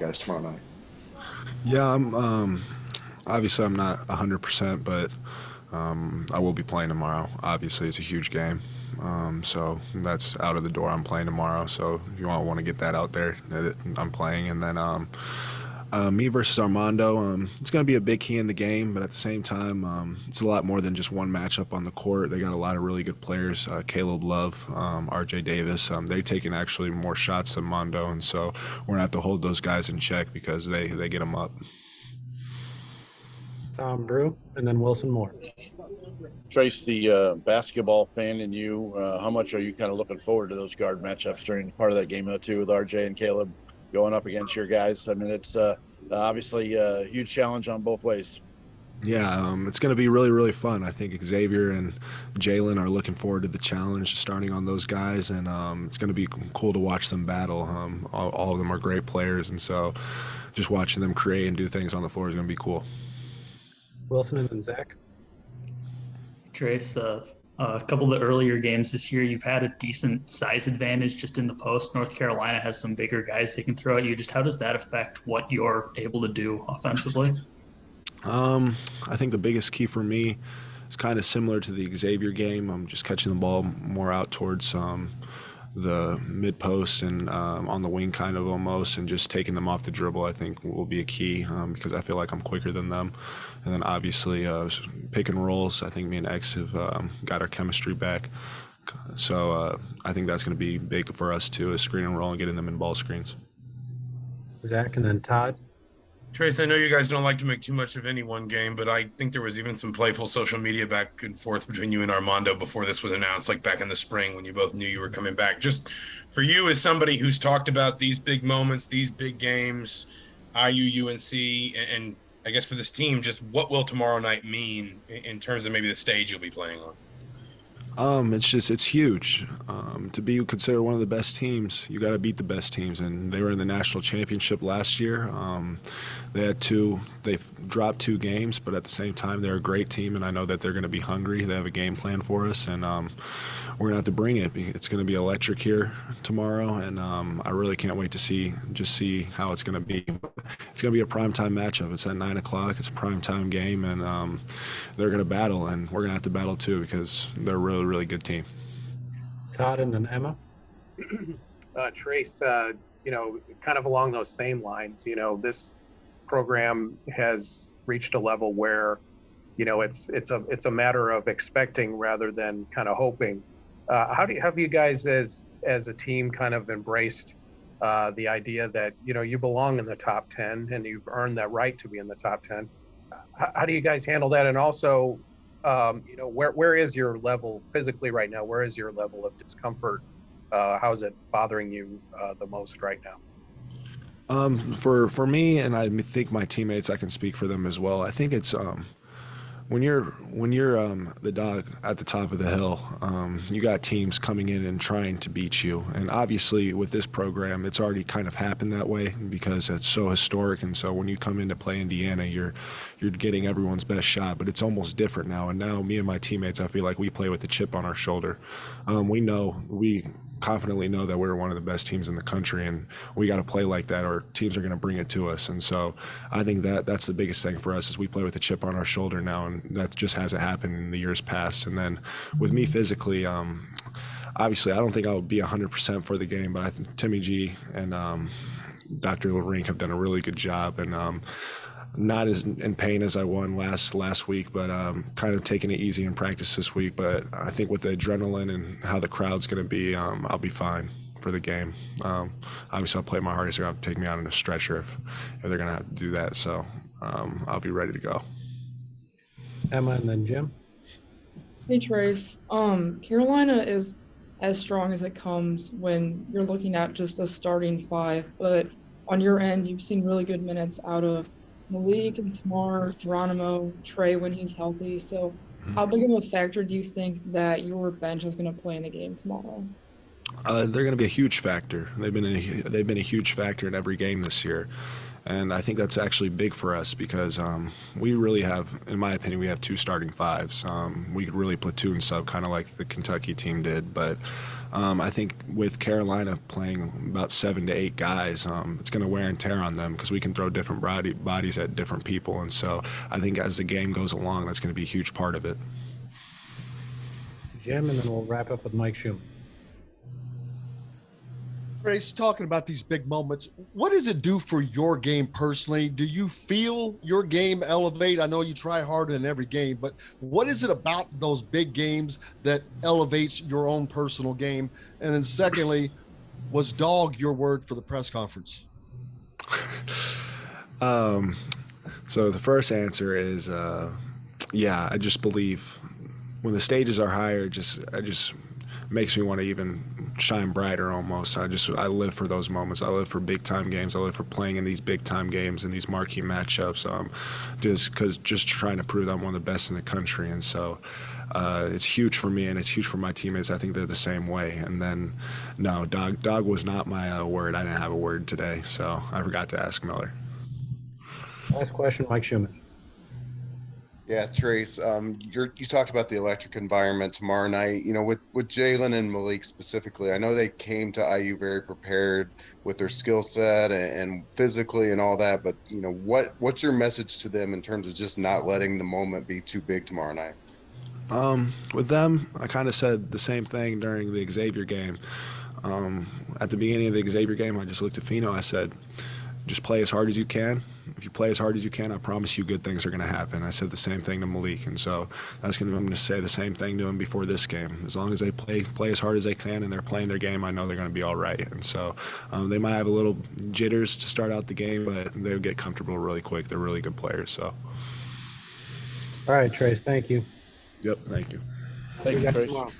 guys tomorrow night? Yeah, obviously I'm not 100%, but I will be playing tomorrow. Obviously, it's a huge game. So that's out of the door. I'm playing tomorrow. So if you want to get that out there, that I'm playing. And then me versus Armando. It's going to be a big key in the game, but at the same time, it's a lot more than just one matchup on the court. They got a lot of really good players. Caleb Love, R.J. Davis. They're taking actually more shots than Mondo, and so we're going to have to hold those guys in check because they get them up. Tom Brew, and then Wilson Moore. Trayce, the basketball fan in you, how much are you kind of looking forward to those guard matchups during part of that game, though, too, with RJ and Caleb going up against your guys? I mean, it's obviously a huge challenge on both ways. Yeah, it's going to be really, really fun. I think Xavier and Jalen are looking forward to the challenge, starting on those guys, and it's going to be cool to watch them battle. All of them are great players, and so just watching them create and do things on the floor is going to be cool. Wilson and then Zach. Trayce, a couple of the earlier games this year, you've had a decent size advantage just in the post. North Carolina has some bigger guys they can throw at you. Just how does that affect what you're able to do offensively? I think the biggest key for me is kind of similar to the Xavier game. I'm just catching the ball more out towards the mid post and on the wing kind of almost, and just taking them off the dribble I think will be a key because I feel like I'm quicker than them. And then obviously pick and rolls. I think me and X have got our chemistry back. So I think that's going to be big for us too, is screen and roll and getting them in ball screens. Zach and then Todd. Trayce, I know you guys don't like to make too much of any one game, but I think there was even some playful social media back and forth between you and Armando before this was announced, like back in the spring when you both knew you were coming back. Just for you as somebody who's talked about these big moments, these big games, IU, UNC, and I guess for this team, just what will tomorrow night mean in terms of maybe the stage you'll be playing on? It's huge. To be considered one of the best teams, you got to beat the best teams, and they were in the national championship last year. They've dropped 2 games, but at the same time, they're a great team, and I know that they're going to be hungry. They have a game plan for us, and we're going to have to bring it. It's going to be electric here tomorrow, and I really can't wait to see how it's going to be. It's going to be a primetime matchup. It's at 9 o'clock. It's a primetime game, and they're going to battle, and we're going to have to battle too because they're a really, really good team. Todd and then Emma. Trayce, kind of along those same lines, this program has reached a level where, it's a matter of expecting rather than kind of hoping. Have you guys as a team kind of embraced the idea that, you belong in the top 10 and you've earned that right to be in the top 10? How do you guys handle that? And also, where is your level physically right now? Where is your level of discomfort? How is it bothering you the most right now? For me, and I think my teammates, I can speak for them as well. I think it's when you're the dog at the top of the hill, you got teams coming in and trying to beat you. And obviously with this program, it's already kind of happened that way because it's so historic. And so when you come in to play Indiana, you're getting everyone's best shot. But it's almost different now. And now me and my teammates, I feel like we play with the chip on our shoulder. We confidently know that we're one of the best teams in the country, and we got to play like that or teams are going to bring it to us. And so I think that's the biggest thing for us is we play with a chip on our shoulder now, and that just hasn't happened in the years past. And then with me physically, obviously I don't think I'll be 100% for the game, but I think Timmy G and Dr. Rink have done a really good job, and not as in pain as I won last week, but kind of taking it easy in practice this week. But I think with the adrenaline and how the crowd's going to be, I'll be fine for the game. Obviously, I'll play my hardest. They're going to have to take me out in a stretcher if they're going to have to do that. So I'll be ready to go. Emma and then Jim. Hey Trayce, Carolina is as strong as it comes when you're looking at just a starting 5, but on your end, you've seen really good minutes out of Malik and Tamar, Geronimo, Trey when he's healthy. So how big of a factor do you think that your bench is going to play in the game tomorrow? They're going to be a huge factor. They've been a huge factor in every game this year. And I think that's actually big for us because we really have, in my opinion, we have 2 starting 5s. We could really platoon sub kind of like the Kentucky team did. But I think with Carolina playing about 7 to 8 guys, it's going to wear and tear on them because we can throw different bodies at different people. And so I think as the game goes along, that's going to be a huge part of it. Jim, and then we'll wrap up with Mike Schumann. Trayce, talking about these big moments, what does it do for your game personally? Do you feel your game elevate? I know you try harder in every game, but what is it about those big games that elevates your own personal game? And then secondly, was dog your word for the press conference? So the first answer is, yeah, I just believe when the stages are higher, it just makes me want to even shine brighter almost. I live for those moments. I live for big time games. I live for playing in these big time games and these marquee matchups, just trying to prove that I'm one of the best in the country. And so it's huge for me and it's huge for my teammates. I think they're the same way. And then no, dog was not my word. I didn't have a word today, so I forgot to ask Miller. Last question, Mike Schumann. Yeah, Trayce, you talked about the electric environment tomorrow night. You know, with Jalen and Malik specifically, I know they came to IU very prepared with their skill set and physically and all that. But you know, what's your message to them in terms of just not letting the moment be too big tomorrow night? With them, I kind of said the same thing during the Xavier game. At the beginning of the Xavier game, I just looked at Fino. I said, just play as hard as you can. If you play as hard as you can, I promise you good things are going to happen. I said the same thing to Malik, and so I'm going to say the same thing to him before this game. As long as they play as hard as they can and they're playing their game, I know they're going to be all right. And so they might have a little jitters to start out the game, but they'll get comfortable really quick. They're really good players. So. All right, Trayce, thank you. Yep, thank you. Thank you, guys Trayce. tomorrow.